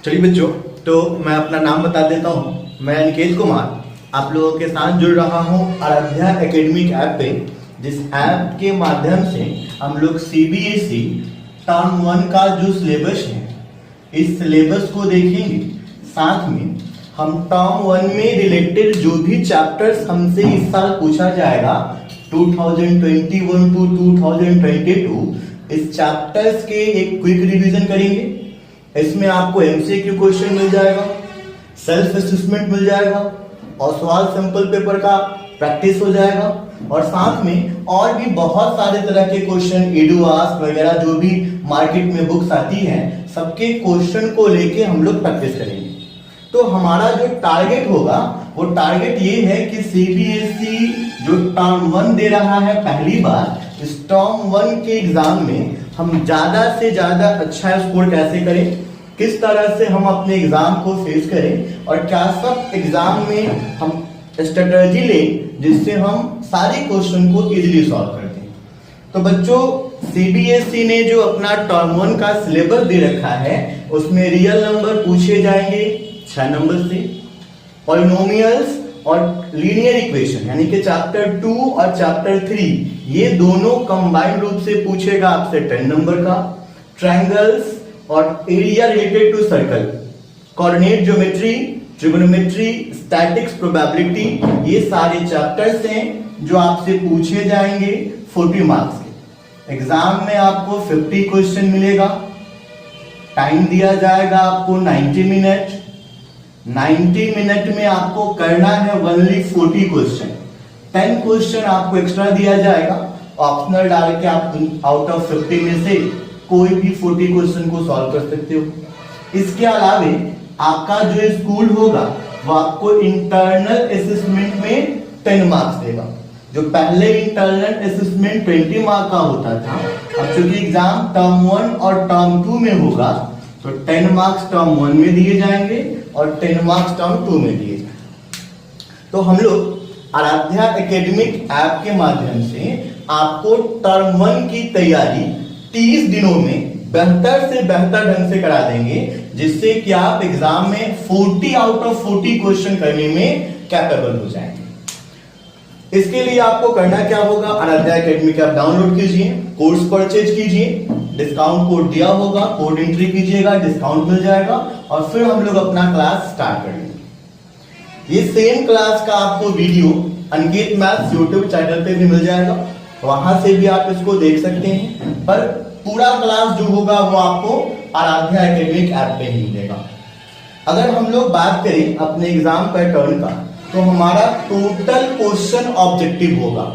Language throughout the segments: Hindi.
चलिए बच्चों, तो मैं अपना नाम बता देता हूँ। मैं अनिकेत कुमार आप लोगों के साथ जुड़ रहा हूँ आराध्या एकेडमिक ऐप पे, जिस ऐप के माध्यम से हम लोग सीबीएसई टर्म 1 का जो सिलेबस है, इस सिलेबस को देखेंगे। साथ में हम टर्म 1 में रिलेटेड जो भी चैप्टर्स हमसे इस साल पूछा जाएगा 2021 टू 2022, इस चैप्टर्स के एक क्विक रिवीजन करेंगे। इसमें आपको एमसीक्यू क्वेश्चन मिल जाएगा, सेल्फ असेसमेंट मिल जाएगा और सवाल सिंपल पेपर का प्रैक्टिस हो जाएगा। और साथ में और भी बहुत सारे तरह के क्वेश्चन, एडुआस वगैरह जो भी मार्केट में बुक्स आती हैं, सबके क्वेश्चन को लेके हम लोग प्रैक्टिस करेंगे। तो हमारा जो टारगेट होगा वो टारगेट ये है कि सीबीएसई जो टर्म 1 दे रहा है पहली बार, इस टर्म 1 के एग्जाम में हम ज्यादा से ज्यादा अच्छा स्कोर कैसे करें, किस तरह से हम अपने एग्जाम को फेस करें और क्या सब एग्जाम में हम स्ट्रेटजी लें जिससे हम सारे क्वेश्चन को इजीली सॉल्व कर दें। तो बच्चों, सीबीएसई ने जो अपना टर्म 1 का सिलेबस दे रखा है उसमें रियल नंबर पूछे जाएंगे 6 नंबर से, पॉलिनोमियल्स और लीनियर इक्वेशन यानी कि चैप्टर 2 और चैप्टर 3 ये दोनों कंबाइंड रूप से पूछेगा आपसे 10 नंबर का, ट्रायंगल्स और area related to circle, coordinate geometry, trigonometry, statics, probability, ये सारे चैप्टर्स हैं जो आपसे पूछे जाएंगे 40 मार्क्स के। एग्जाम में आपको 50 क्वेश्चन मिलेगा, टाइम दिया जाएगा आपको 90 मिनट। 90 मिनट में आपको करना है ओनली 40 क्वेश्चन। 10 क्वेश्चन आपको एक्स्ट्रा दिया जाएगा, ऑप्शनल डाल के आप आउट ऑफ 50 में से कोई भी 40 क्वेश्चन को सॉल्व कर सकते हो। इसके अलावे आपका जो स्कूल होगा वो आपको इंटरनल असेसमेंट में 10 मार्क्स देगा। जो पहले इंटरनल असेसमेंट 20 मार्क का होता था, अब चूंकि एग्जाम टर्म 1 और टर्म 2 में होगा तो 10 मार्क्स टर्म 1 में दिए जाएंगे और 10 मार्क्स टर्म 2 में दिए जाएंगे। तो हम लोग आराध्या एकेडमिक ऐप के माध्यम से आपको टर्म 1 की तैयारी 30 दिनों में बेहतर से बेहतर ढंग से करा देंगे, जिससे कि आप एग्जाम में 40 आउट ऑफ 40 क्वेश्चन करने में कैपेबल हो जाएंगे। इसके लिए आपको करना क्या होगा, आराध्या एकेडमिक ऐप डाउनलोड कीजिए, कोर्स परचेज कीजिए, डिस्काउंट कोड दिया होगा, कोड एंट्री कीजिएगा, डिस्काउंट मिल जाएगा और फिर हम लोग अपना क्लास स्टार्ट कर लेंगे। ये सेम क्लास का आपको video Aniket maths YouTube channel पे भी मिल जाएगा, वहां से भी आप इसको देख सकते हैं, पर पूरा क्लास जो होगा वो आपको आराध्या एकेडमिक ऐप पे ही मिलेगा। अगर हम लोग बात करें अपने एग्जाम पैटर्न का, तो हमारा टोटल क्वेश्चन ऑब्जेक्टिव होगा।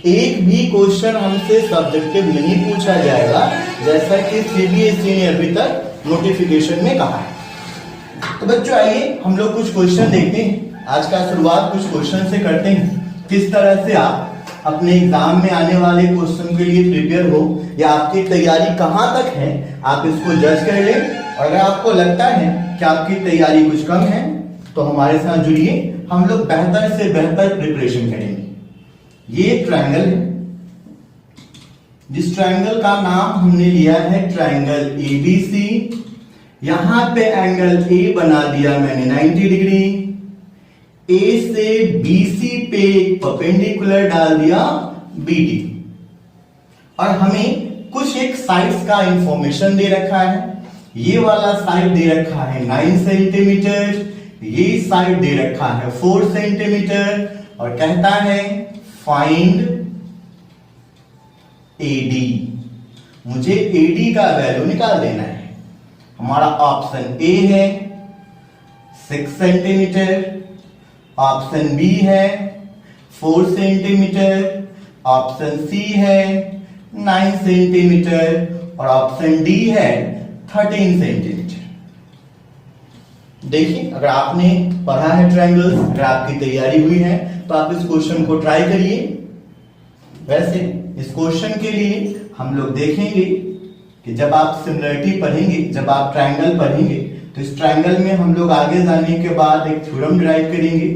एक भी क्वेश्चन हमसे सब्जेक्टिव नहीं पूछा जाएगा, जैसा कि सीबीएसई ने अभी तक नोटिफिकेशन में कहा है। तो बच्चों, आइए हम लोग कुछ क्वेश्चन देखते हैं। आज का शुरुआत कुछ क्वेश्चन से करते हैं, किस तरह से आप अपने एग्जाम में आने वाले क्वेश्चन के लिए प्रिपेयर हो या आपकी तैयारी कहां तक है, आप इसको जज कर लें। और अगर आपको लगता है कि आपकी तैयारी कुछ कम है तो हमारे साथ जुड़िए, हम लोग बेहतर से बेहतर प्रिपरेशन करेंगे। ये ट्रायंगल है, जिस ट्रायंगल का नाम हमने लिया है ट्रायंगल एबीसी। यहां पे एंगल ए बना दिया मैंने 90 डिग्री, ए से बीसी पे परपेंडिकुलर डाल दिया बीडी, और हमें कुछ एक साइड्स का इंफॉर्मेशन दे रखा है। ये वाला साइड दे रखा है 9 सेंटीमीटर, ये साइड दे रखा है 4 सेंटीमीटर और कहता है फाइंड एडी। मुझे एडी का वैल्यू निकाल देना है। हमारा ऑप्शन ए है 6 सेंटीमीटर, ऑप्शन बी है 4 सेंटीमीटर, ऑप्शन सी है 9 सेंटीमीटर और ऑप्शन डी है 13 सेंटीमीटर। देखिए, अगर आपने पढ़ा है ट्रायंगल्स, अगर आपकी तैयारी हुई है तो आप इस क्वेश्चन को ट्राई करिए। वैसे इस क्वेश्चन के लिए हम लोग देखेंगे कि जब आप सिमिलरिटी पढ़ेंगे, जब आप ट्रायंगल पढ़ेंगे, तो इस ट्रायंगल में हम लोग आगे जाने के बाद एक थ्योरम डिराइव करेंगे,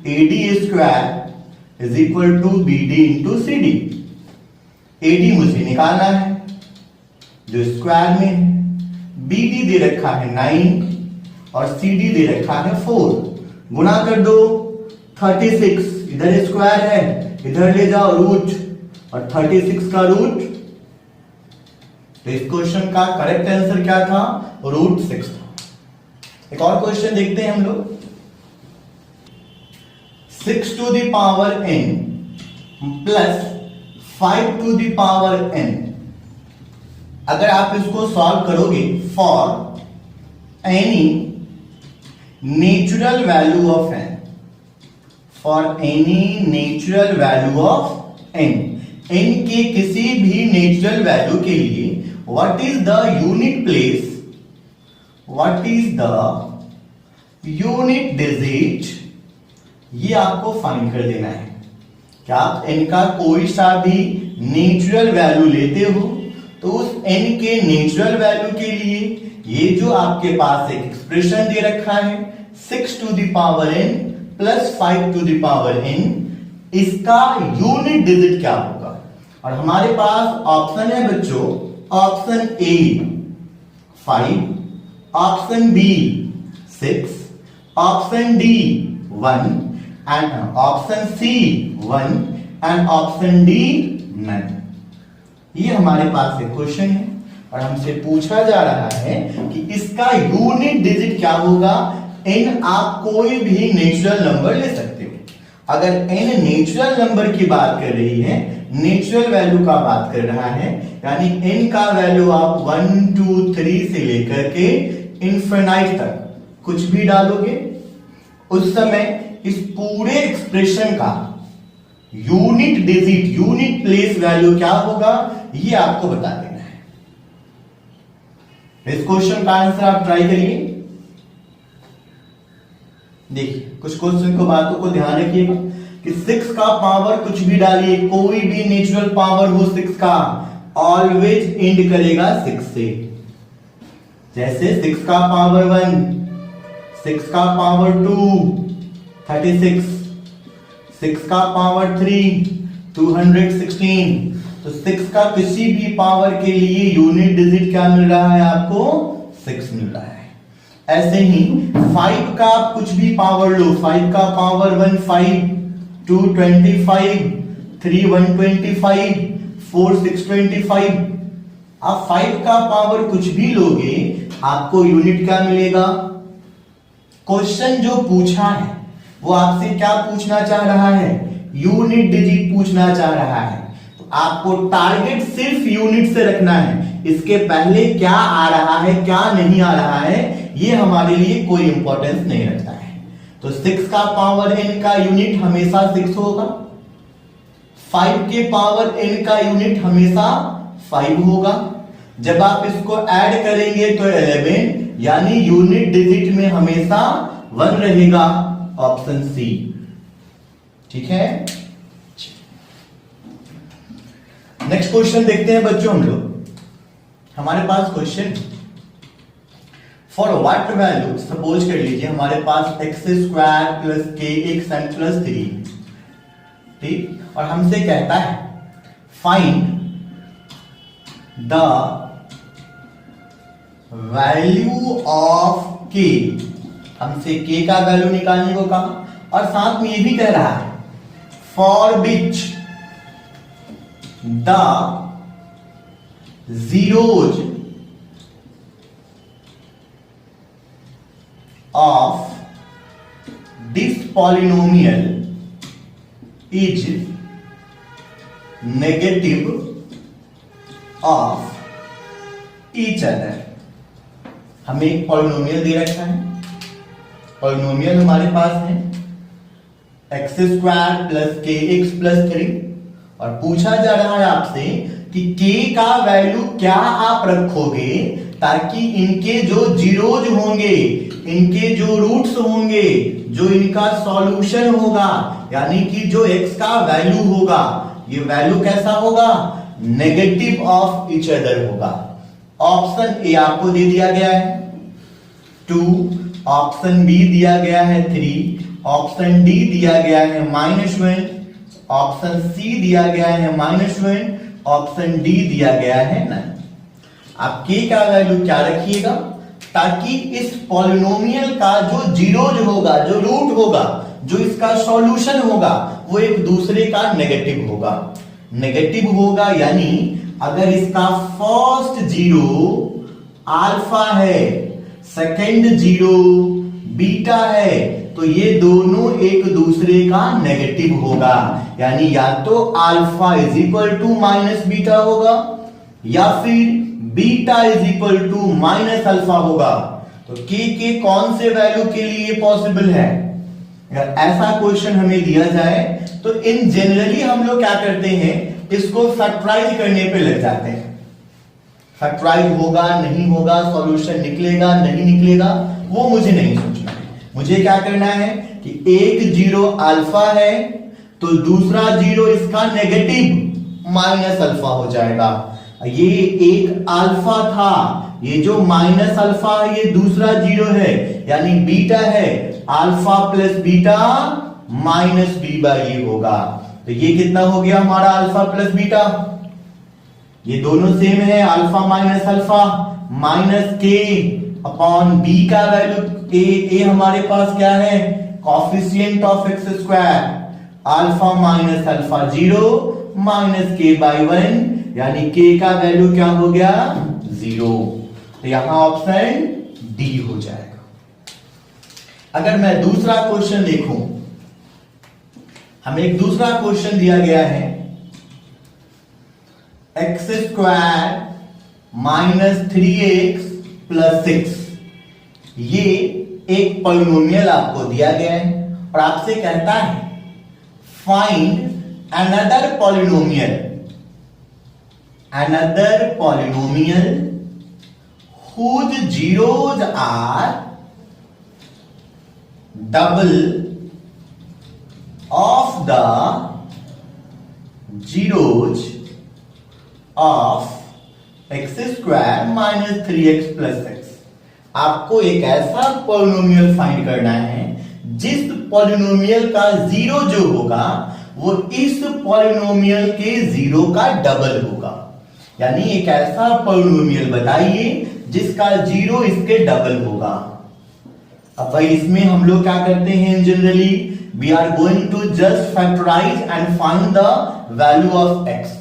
AD square is equal to BD into CD। AD मुझे निकालना है जो स्क्वायर में है, BD दे रखा है 9 और CD दे रखा है 4। गुणा कर दो 36, इधर स्क्वायर है, इधर ले जाओ रूट, और 36 का रूट, तो इस क्वेश्चन का करेक्ट आंसर क्या था? √6 था। एक और क्वेश्चन देखते हैं हम लोग। 6 to the power n plus 5 to the power n, अगर आप इसको सॉल्व करोगे for any natural value of n, for any natural value of n, n के किसी भी नेचुरल वैल्यू के लिए what is the unit place, what is the unit digit, ये आपको फाइंड कर देना है। क्या आप n का कोई सा भी नेचुरल वैल्यू लेते हो तो उस n के नेचुरल वैल्यू के लिए ये जो आपके पास एक एक्सप्रेशन दे रखा है 6 to the power n plus 5 to the power n, इसका यूनिट डिजिट क्या होगा? और हमारे पास ऑप्शन है बच्चों, option A 5, option B 6, option D 1 and option C 1 and option D none. ये हमारे पास एक क्वेश्चन है और हमसे पूछा जा रहा है कि इसका यूनिट डिजिट क्या होगा। n आप कोई भी नेचुरल नंबर ले सकते हो। अगर n नेचुरल नंबर की बात कर रही है, नेचुरल वैल्यू का बात कर रहा है, यानी n का वैल्यू आप 1 2 3 से लेकर के इनफिनाइट तक कुछ भी डालोगे, उस समय इस पूरे एक्सप्रेशन का unit digit, unit place value क्या होगा, ये आपको बता देना है। इस क्वेश्चन का आंसर आप ट्राई करिए। देखिए कुछ क्वेश्चन को, बातों को ध्यान रखिएगा कि 6 का पावर कुछ भी डालिए, कोई भी नेचुरल पावर हो 6 का, ऑलवेज एंड करेगा 6 से। जैसे 6 का पावर 1, 6 का पावर 2 36, 6 का पावर 3 216, तो 6 का किसी भी पावर के लिए यूनिट डिजिट क्या मिल रहा है आपको? 6 मिल रहा है। ऐसे ही 5 का आप कुछ भी पावर लो, 5 का पावर 1 5, 2 25, 3 125, 4 625, आप 5 का पावर कुछ भी लोगे आपको यूनिट क्या मिलेगा? क्वेश्चन जो पूछा है वो आपसे क्या पूछना चाह रहा है? यूनिट डिजिट पूछना चाह रहा है। तो आपको टारगेट सिर्फ यूनिट से रखना है, इसके पहले क्या आ रहा है क्या नहीं आ रहा है ये हमारे लिए कोई इंपॉर्टेंस नहीं रखता है। तो 6 का पावर n का यूनिट हमेशा 6 होगा, 5 के पावर n का यूनिट हमेशा 5 होगा। जब आप इसको ऐड करेंगे तो 11, यानी यूनिट डिजिट में हमेशा 1 रहेगा, ऑप्शन सी। ठीक है, नेक्स्ट क्वेश्चन देखते हैं बच्चों हम लोग। हमारे पास question, for what value, suppose कर लीजिए हमारे पास x² plus kx and plus 3, ठीक, और हमसे कहता है find the value of k, हमसे k का वैल्यू निकालने को कहा, और साथ में ये भी कह रहा है for which the zeros of this polynomial is negative of each other। हमें एक पॉलिनोमियल दे रखा है, पॉलिनोमियल हमारे पास है x² प्लस kx प्लस 3, और पूछा जा रहा है आपसे कि k का वैल्यू क्या आप रखोगे ताकि इनके जो जीरोज होंगे, इनके जो रूट्स होंगे, जो इनका सॉल्यूशन होगा, यानी कि जो x का वैल्यू होगा, ये वैल्यू कैसा होगा? नेगेटिव ऑफ ईच अदर होगा। ऑप्शन ए आपको दे दिया गया है 2, ऑप्शन बी दिया गया है 3, ऑप्शन डी दिया गया है -1, ऑप्शन सी दिया गया है -1, ऑप्शन डी दिया गया है 9। आप k का वैल्यू क्या रखिएगा ताकि इस पॉलिनोमियल का जो जीरोज होगा, जो रूट होगा, जो इसका सॉल्यूशन होगा, वो एक दूसरे का नेगेटिव होगा। नेगेटिव होगा यानी अगर इसका फर्स्ट जीरो अल्फा है, सेकंड जीरो बीटा है, तो ये दोनों एक दूसरे का नेगेटिव होगा। यानी या तो alpha is equal to minus beta होगा या फिर beta is equal to minus alpha होगा। तो के कौन से वैल्यू के लिए पॉसिबल है? अगर ऐसा क्वेश्चन हमें दिया जाए तो इन जनरली हम लोग क्या करते हैं, इसको फैक्टराइज करने पे लग जाते हैं। फैक्टराइज होगा नहीं होगा, सॉल्यूशन निकलेगा नहीं निकलेगा, वो मुझे नहीं सोचना है। मुझे क्या करना है कि एक जीरो अल्फा है तो दूसरा जीरो इसका नेगेटिव माइनस अल्फा हो जाएगा। ये एक अल्फा था, ये जो माइनस अल्फा है ये दूसरा जीरो है, यानी बीटा है, alpha plus beta minus B by A होगा। तो ये कितना हो गया हमारा अल्फा प्लस बीटा, ये दोनों सेम है, अल्फा माइनस अल्फा माइनस के अपॉन बी का वैल्यू ए हमारे पास क्या है, coefficient of x square, alpha minus alpha zero minus के बाई वन, यानी के का वैल्यू क्या हो गया, जीरो। तो यहां ऑप्शन डी हो जाएगा। अगर मैं दूसरा क्वेश्चन देखूं, हमें एक दूसरा क्वेश्चन दिया गया है, x square minus 3x plus 6। ये एक पॉलिनोमियल आपको दिया गया है और आपसे कहता है find another polynomial whose zeros are double of the zeros of x square minus 3x plus 6। आपको एक ऐसा पॉलिनोमियल फाइंड करना है जिस पॉलिनोमियल का जीरो जो होगा वो इस पॉलिनोमियल के जीरो का डबल होगा। यानी एक ऐसा पॉलिनोमियल बताइए जिसका जीरो इसके डबल होगा। अब भाई इसमें हम लोग क्या करते हैं, generally we are going to just factorise and find the value of X.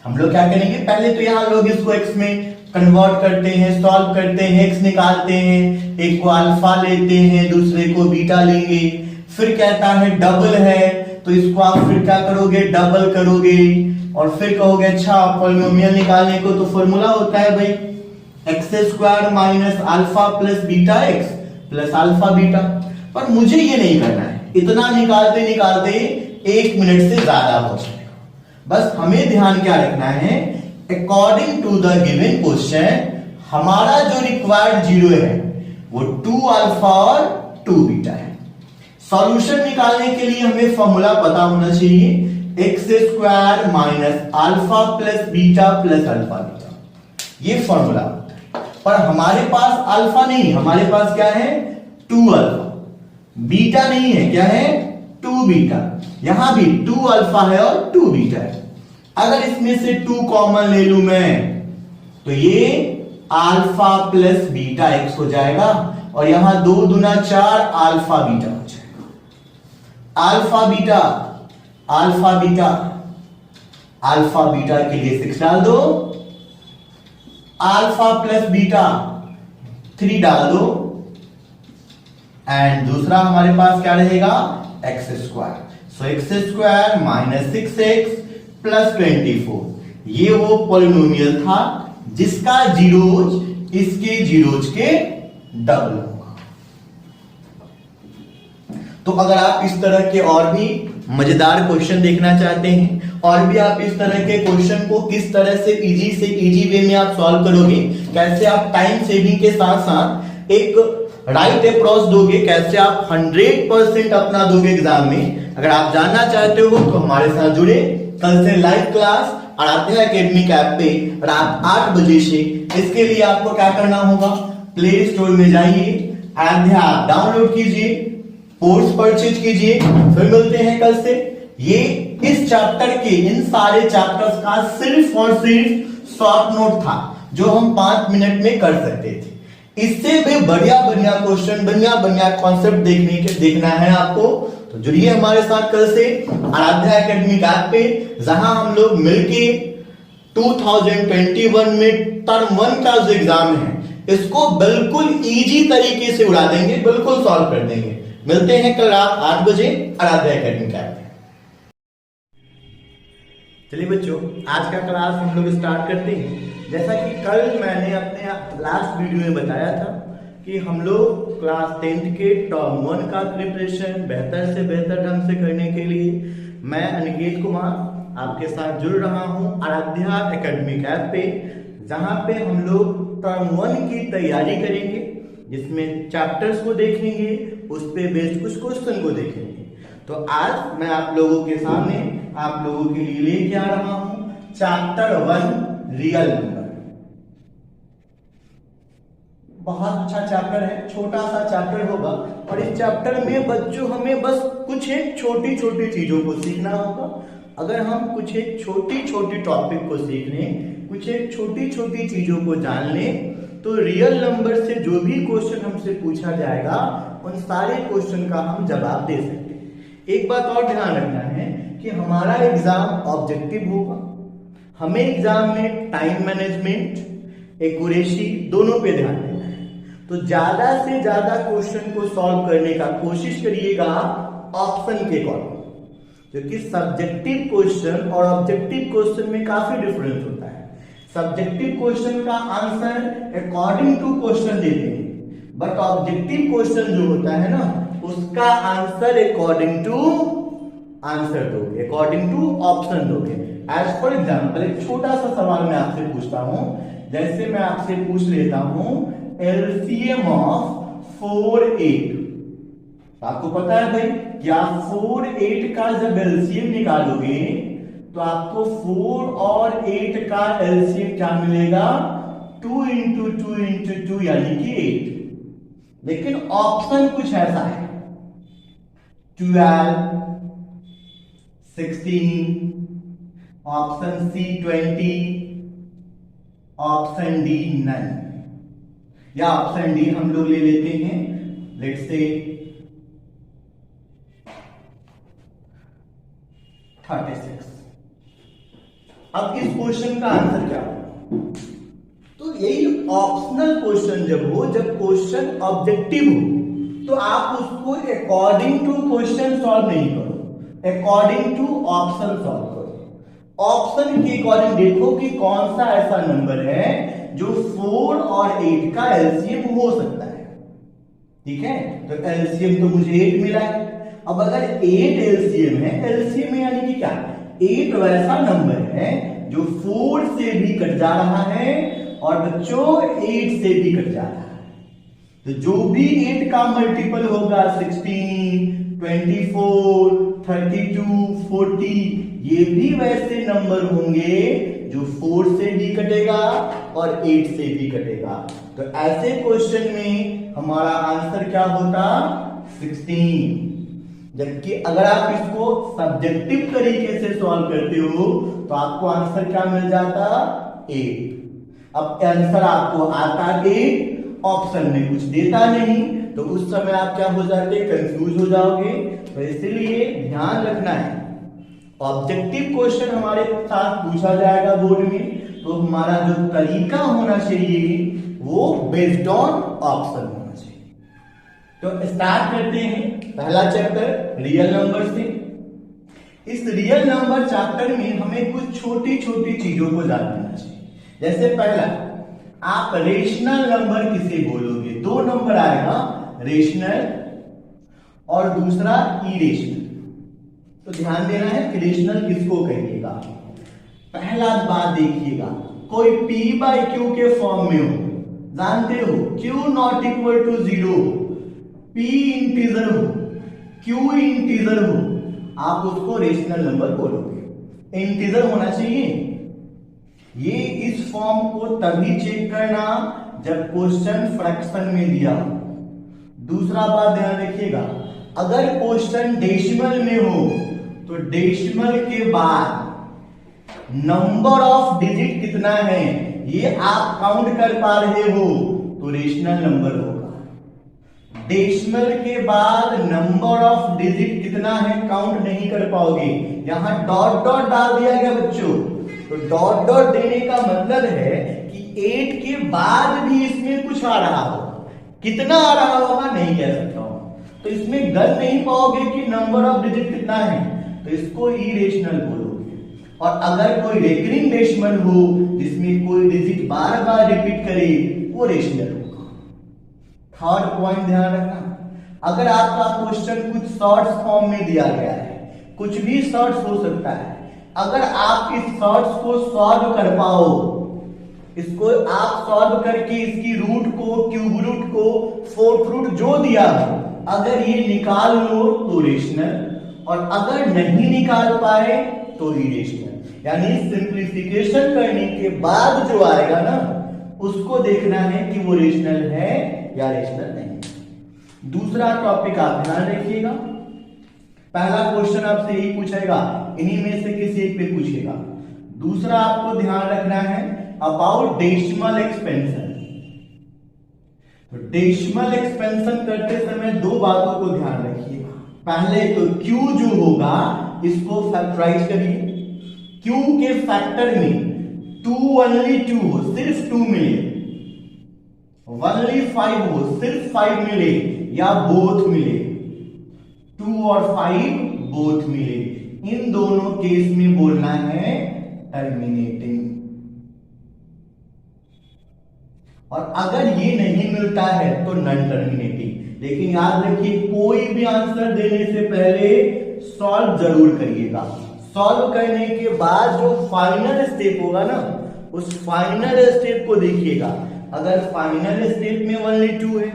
हम लोग क्या करेंगे, पहले तो यहां लोग इसको एक्स में कन्वर्ट करते हैं, सॉल्व करते हैं, एक्स निकालते हैं, एक को अल्फा लेते हैं, दूसरे को बीटा लेंगे, फिर कहता है डबल है तो इसको आप फिर क्या करोगे, डबल करोगे और फिर कहोगे अच्छा पॉलिनोमियल निकालने को तो फॉर्मूला होता है भाई x square minus alpha plus beta x plus alpha beta. पर मुझे ये नहीं करना है, इतना निकालते निकालते 1 मिनट से ज्यादा हो जाएगा। बस हमें ध्यान क्या रखना है, according to the given question हमारा जो रिक्वायर्ड जीरो है वो 2 अल्फा और 2 बीटा है। सॉल्यूशन निकालने के लिए हमें फॉर्मूला पता होना चाहिए, x square minus alpha plus beta plus alpha beta, ये फॉर्मूला। पर हमारे पास अल्फा नहीं, हमारे पास क्या है 2 अल्फा, बीटा नहीं है, क्या है 2 बीटा। यहां भी 2 अल्फा है और 2 बीटा है। अगर इसमें से 2 कॉमन ले लूं मैं तो ये अल्फा प्लस बीटा एक्स हो जाएगा और यहां 2 दूना 4 अल्फा बीटा हो जाएगा। Alpha beta alpha beta alpha beta के लिए 6 डाल दो, अल्फा प्लस बीटा 3 डाल दो एंड दूसरा हमारे पास क्या रहेगा X square. So X square minus 6x plus 24, ये वो पॉलिनोमियल था जिसका जीरोज इसके जीरोज के डबल होगा। तो अगर आप इस तरह के और भी मजेदार क्वेश्चन देखना चाहते हैं और भी आप इस तरह के क्वेश्चन को किस तरह से इजी वे में आप सॉल्व करोगे, कैसे आप टाइम सेविंग के साथ साथ एक राइट अप्रोच दोगे, कैसे आप 100% अपना दोगे एग्जाम में, अगर आप जानना चाहते हो तो हमारे साथ जुड़े। कल से live class Aaradhya academic app पे रात 8 बजे से। इसके लिए आपको क्या करना होगा, प्ले स्टोर में जाइए, आराध्या डाउनलोड कीजिए, कोर्स परचेज कीजिए। फिर मिलते हैं कल से। ये इस चैप्टर के, इन सारे चैप्टर्स का सिर्फ और सिर्फ शॉर्ट नोट था जो हम 5 मिनट में कर सकते थे। इससे भी बढ़िया बढ़िया क्वेश्चन, बढ़िया बढ़िया कॉन्सेप्ट देखना है आपको, तो जुड़िए हमारे साथ कल से आराध्या एकेडमिक ऐप पे, जहां हम लोग मिलके 2021 में टर्म 1 का जो एग्जाम है इसको बिल्कुल इजी तरीके से उड़ा देंगे, बिल्कुल सॉल्व कर देंगे। मिलते हैं कल रात 8 बजे आराध्या एकेडमिक ऐप पे। चलिए बच्चों, आज का क्लास हम लोग स्टार्ट करते हैं। जैसा कि कल मैंने अपने लास्ट वीडियो में बताया था कि हम लोग क्लास 10th के टर्म 1 का प्रिपरेशन बेहतर से बेहतर ढंग से करने के लिए मैं अनिकेत कुमार आपके साथ जुड़ रहा हूं आराध्या एकेडमिक ऐप पे, जहां पे हम लोग टर्म 1 की तैयारी करेंगे, जिसमें चैप्टर्स को देखेंगे, उस पे बेस्ड कुछ क्वेश्चन को देखेंगे। तो आज मैं आप लोगों के सामने आप लोगों के लिए लेके आ रहा हूं चैप्टर 1 रियल नंबर। बहुत अच्छा चैप्टर है, छोटा सा चैप्टर होगा और इस चैप्टर में बच्चों हमें बस कुछ एक छोटी छोटी चीजों को सीखना होगा। अगर हम कुछ एक छोटी छोटी टॉपिक को सीख लें, कुछ एक छोटी छोटी चीजों को जान लें, तो रियल नंबर से जो भी क्वेश्चन हमसे पूछा जाएगा उन सारे क्वेश्चन का हम जवाब दे सकते हैं। एक बात और ध्यान रखना है कि हमारा एग्जाम ऑब्जेक्टिव होगा, हमें एग्जाम में टाइम मैनेजमेंट, एक्यूरेसी दोनों पे ध्यान देना है। तो ज्यादा से ज्यादा क्वेश्चन को सॉल्व करने का कोशिश करिएगा ऑप्शन के अकॉर्डिंग, क्योंकि सब्जेक्टिव क्वेश्चन और ऑब्जेक्टिव क्वेश्चन में काफी डिफरेंस होता है। सब्जेक्टिव क्वेश्चन का आंसर अकॉर्डिंग टू क्वेश्चन देते हैं, बट ऑब्जेक्टिव क्वेश्चन जो होता है ना उसका आंसर अकॉर्डिंग टू आंसर दोगे, अकॉर्डिंग टू ऑप्शन दोगे। एज फॉर एग्जाम्पल एक छोटा सा सवाल मैं आपसे पूछता हूं, जैसे मैं आपसे पूछ लेता हूं एलसीएम ऑफ 4 8। आपको पता है भाई कि आप 4 8 का जब एलसीएम निकालोगे तो आपको 4 और 8 का एलसीएम क्या मिलेगा, 2 इंटू 2 इंटू 2 यानी कि 8। लेकिन ऑप्शन कुछ ऐसा है 12, 16, ऑप्शन सी 20, ऑप्शन डी 9, या ऑप्शन डी हम लोग ले लेते हैं लेट्स से 36। अब इस क्वेश्चन का आंसर क्या होगा? तो यही ऑप्शनल क्वेश्चन जब हो, जब क्वेश्चन ऑब्जेक्टिव हो, तो आप उसको अकॉर्डिंग टू क्वेश्चन सॉल्व नहीं करो, अकॉर्डिंग टू ऑप्शन सॉल्व करो। ऑप्शन के अकॉर्डिंग देखो कि कौन सा ऐसा नंबर है जो 4 और 8 का एलसीएम हो सकता है। ठीक है, तो एलसीएम तो मुझे 8 मिला है। अब अगर 8 एलसीएम है, एलसीएम यानी कि क्या, 8 वैसा नंबर है जो 4 से भी कट जा रहा है और बच्चों 8 से भी कट जा रहा है। तो जो भी 8 का मल्टीपल होगा 16, 24, 32, 40, ये भी वैसे नंबर होंगे जो 4 से भी कटेगा और 8 से भी कटेगा। तो ऐसे क्वेश्चन में हमारा आंसर क्या होता, 16। जबकि अगर आप इसको सब्जेक्टिव तरीके से सॉल्व करते हो तो आपको आंसर क्या मिल जाता, 8। अब आंसर आपको आता 8, ऑप्शन में कुछ देता नहीं, तो उस समय आप क्या हो जाते, कंफ्यूज हो जाओगे। तो इसलिए ध्यान रखना है, ऑब्जेक्टिव क्वेश्चन हमारे साथ पूछा जाएगा बोर्ड में, तो हमारा जो तरीका होना चाहिए वो बेस्ड ऑन ऑप्शन होना चाहिए। तो स्टार्ट करते हैं पहला चैप्टर रियल नंबर से। इस रियल नंबर चैप्टर में हमें कुछ छोटी छोटी चीजों को जानना चाहिए। जैसे पहला, आप रेशनल नंबर किसे बोलोगे? 2 नंबर आएगा, रेशनल और दूसरा इरेशनल। तो ध्यान देना है कि रेशनल किसको कहिएगा। पहला बात देखिएगा, कोई p बाई क्यू के फॉर्म में हो, जानते हो q not equal to 0, p integer हो, q इंटीजर हो, आप उसको रेशनल नंबर बोलोगे। इंटीजर होना चाहिए। ये इस फॉर्म को तभी चेक करना जब क्वेश्चन फ्रैक्शन में दिया हो। दूसरा बात ध्यान रखिएगा, अगर क्वेश्चन डेसिमल में हो तो डेसिमल के बाद नंबर ऑफ डिजिट कितना है ये आप काउंट कर पा रहे हो, तो रेशनल नंबर होगा। डेसिमल के बाद नंबर ऑफ डिजिट कितना है काउंट नहीं कर पाओगे, यहां डॉट डॉट डाल दिया गया बच्चों, तो डॉट डॉट देने का मतलब है कि 8 के बाद भी इसमें कुछ आ रहा होगा, कितना आ रहा होगा नहीं कह सकता हूं, तो इसमें गन नहीं पाओगे कि नंबर ऑफ डिजिट कितना है, तो इसको इरेशनल बोलोगे। और अगर कोई रेकरिंग डेसिमल हो जिसमें कोई डिजिट बार बार रिपीट करे वो रेशनल होगा। थर्ड पॉइंट ध्यान रखना, अगर आपका क्वेश्चन कुछ शॉर्ट्स फॉर्म में दिया गया है, कुछ भी शॉर्ट्स हो सकता है, अगर आप इस शॉर्ट्स को सॉल्व कर पाओ, इसको आप सॉल्व करके इसकी रूट को, क्यूब रूट को, फोर्थ रूट जो दिया हो, अगर ये निकाल लो तो रेशनल, और अगर नहीं निकाल पाए तो इरेशनल। यानी सिंप्लीफिकेशन करने के बाद जो आएगा ना उसको देखना है कि वो रेशनल है या रेशनल नहीं। दूसरा टॉपिक आप ध्यान रखिएगा, पहला क्वेश्चन आपसे यही पूछेगा, इन्हीं में से किसी एक पे पूछेगा। दूसरा आपको ध्यान रखना है अबाउट डेसिमल एक्सपेंशन। तो डेसिमल एक्सपेंशन करते समय दो बातों को ध्यान रखिएगा। पहले तो Q जो होगा इसको फैक्टराइज करिए, Q के फैक्टर में 2 ओनली 2 हो, सिर्फ 2 मिले, ओनली 5 हो, सिर्फ 5 मिले, या बोथ मिले, 2 और 5 बोथ मिले, इन दोनों केस में बोलना है टर्मिनेटिंग। और अगर ये नहीं मिलता है तो नॉन टर्मिनेटिंग। लेकिन याद रखिए कोई भी आंसर देने से पहले सॉल्व जरूर करिएगा। सॉल्व करने के बाद जो फाइनल स्टेप होगा ना, उस फाइनल स्टेप को देखिएगा। अगर फाइनल स्टेप में ओनली 2 है,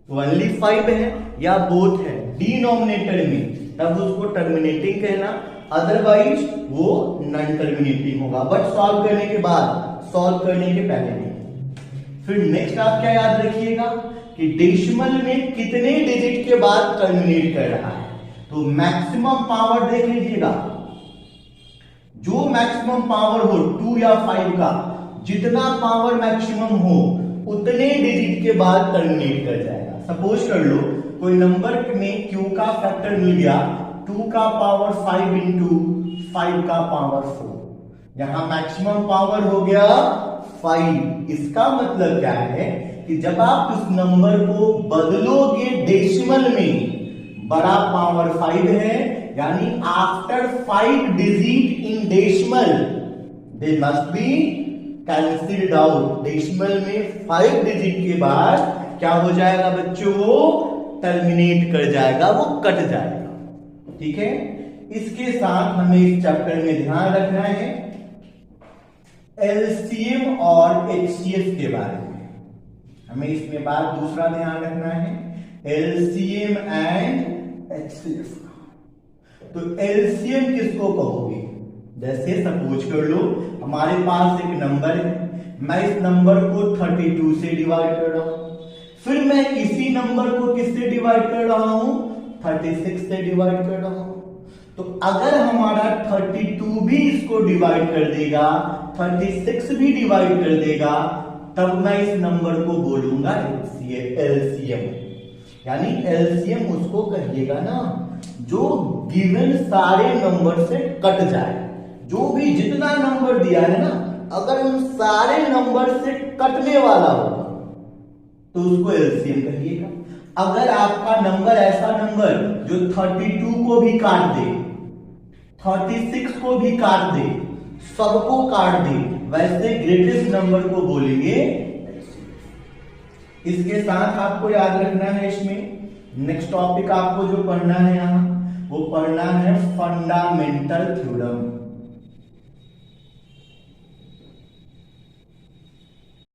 ओनली 5 है, या बोथ है डिनोमिनेटर में, तब उसको टर्मिनेटिंग कहना, अदरवाइज वो नॉन टर्मिनेटिंग होगा। बट सॉल्व करने के बाद, सॉल्व करने के पहले नहीं। फिर नेक्स्ट आप क्या याद रखिएगा कि डेसिमल में कितने डिजिट के बाद टर्मिनेट कर रहा है। तो मैक्सिमम पावर देख लीजिएगा, जो मैक्सिमम पावर हो 2 या 5 का, जितना पावर मैक्सिमम हो उतने डिजिट के बाद टर्मिनेट कर जाएगा। सपोज कर लो कोई नंबर में Q का फैक्टर मिल गया 2 का पावर 5 इंटू 5 का पावर 4, यहां मैक्सिमम पावर हो गया 5। इसका मतलब क्या है कि जब आप इस नंबर को बदलोगे डेसिमल में, बड़ा पावर 5 है, यानी after 5 digit in decimal they must be cancelled out. Decimal में 5 डिजिट के बाद क्या हो जाएगा बच्चों, वो टर्मिनेट कर जाएगा, वो कट जाएगा। ठीक है, इसके साथ हमें इस चैप्टर में ध्यान रखना है एलसीएम और एचसीएफ के बारे में। हमें इसमें बात दूसरा ध्यान रखना है एलसीएम एंड एचसीएफ। तो एलसीएम किसको कहोगे, जैसे सपोज कर लो हमारे पास एक नंबर है, मैं इस नंबर को 32 से डिवाइड कर रहा हूं, फिर मैं इसी नंबर को किससे डिवाइड कर रहा हूं, 36 से डिवाइड कर रहा हूं। तो अगर हमारा 32 भी इसको डिवाइड कर देगा, 36 भी डिवाइड कर देगा, तब मैं इस नंबर को बोलूंगा एलसीएम। यानी एलसीएम उसको कहिएगा ना जो गिवन सारे नंबर से कट जाए। जो भी जितना नंबर दिया है ना, अगर उन सारे नंबर से कटने वाला होगा तो उसको एलसीएम कहिएगा। अगर आपका नंबर ऐसा नंबर जो 32 को भी काट दे, 36 को भी काट दे, सबको काट दे, वैसे ग्रेटेस्ट नंबर को बोलेंगे। इसके साथ आपको याद रखना है, इसमें नेक्स्ट टॉपिक आपको जो पढ़ना है यहां, वो पढ़ना है फंडामेंटल थ्योरम।